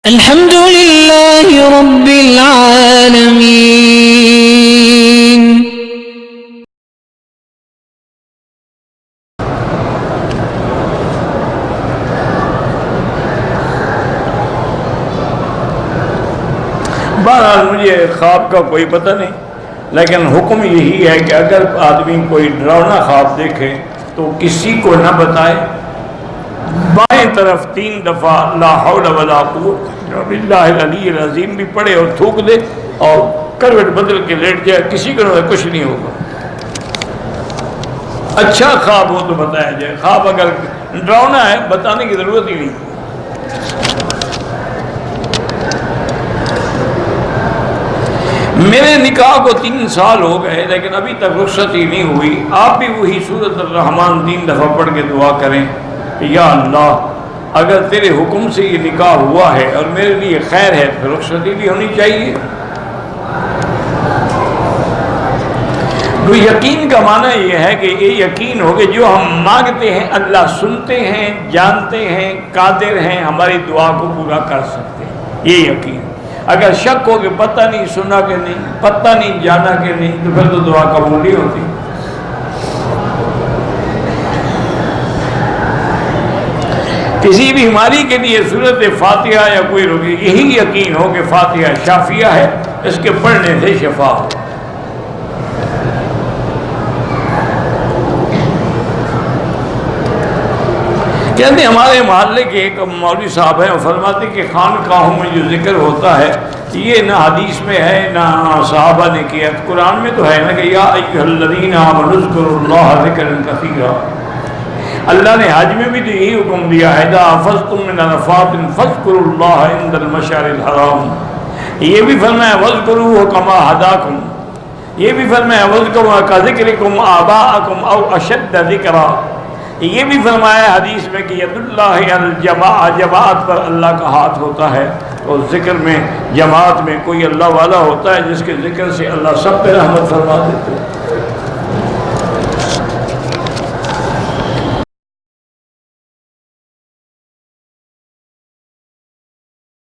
الحمد لله رب العالمين. بہرحال مجھے خواب کا کوئی پتہ نہیں، لیکن حکم یہی ہے کہ اگر آدمی کوئی ڈراؤنا خواب دیکھے تو کسی کو نہ بتائے، بائیں طرف 3 دفعہ لا حول ولا قوت الا باللہ العلی العظیم بھی پڑھے اور تھوک دے اور کروٹ بدل کے لیٹ جائے، کسی کو کچھ نہیں ہوگا۔ اچھا خواب ہو تو بتایا جائے، خواب اگر ڈراؤنا ہے بتانے کی ضرورت ہی نہیں۔ میرے نکاح کو 3 سال ہو گئے لیکن ابھی تک رخصتی نہیں ہوئی۔ آپ بھی وہی سورۃ الرحمن 3 دفعہ پڑھ کے دعا کریں کہ یا اللہ اگر تیرے حکم سے یہ نکاح ہوا ہے اور میرے لیے خیر ہے تو رخصتی بھی ہونی چاہیے۔ تو یقین کا معنی یہ ہے کہ یہ یقین ہو کہ جو ہم مانگتے ہیں اللہ سنتے ہیں، جانتے ہیں، قادر ہیں، ہماری دعا کو پورا کر سکتے ہیں، یہ یقین۔ اگر شک ہو کہ پتہ نہیں سنا کہ نہیں، پتہ نہیں جانا کہ نہیں، تو پھر تو دعا قبول نہیں ہوتی۔ کسی بیماری کے لیے سورۃ فاتحہ یا کوئی رکے، یہی یقین ہو کہ فاتحہ شافیہ ہے، اس کے پڑھنے سے شفا ہو۔ کہتے ہیں ہمارے محلے کے ایک مولوی صاحب ہیں، وہ فرماتے ہیں کہ خانقاہوں میں جو ذکر ہوتا ہے یہ نہ حدیث میں ہے نہ صحابہ نے کیا، قرآن میں تو ہے نا کہ یا ایھا الذین آمنوا اذکروا اللہ ذکرا کثیرا۔ اللہ نے حج میں بھی تو یہی حکم دیا ہے اذا افضتم من عرفات فاذکروا اللہ عند المشعر الحرام، یہ بھی فرمایا واذکروہ کما ھداکم، یہ بھی فرمایا واذکروا کذکرکم آباءکم او اشد ذکرا، یہ بھی فرمایا حدیث میں کہ ید اللہ الجماع، جماعت پر اللہ کا ہاتھ ہوتا ہے، اور ذکر میں جماعت میں کوئی اللہ والا ہوتا ہے جس کے ذکر سے اللہ سب پہ رحمت فرما دیتے ہیں۔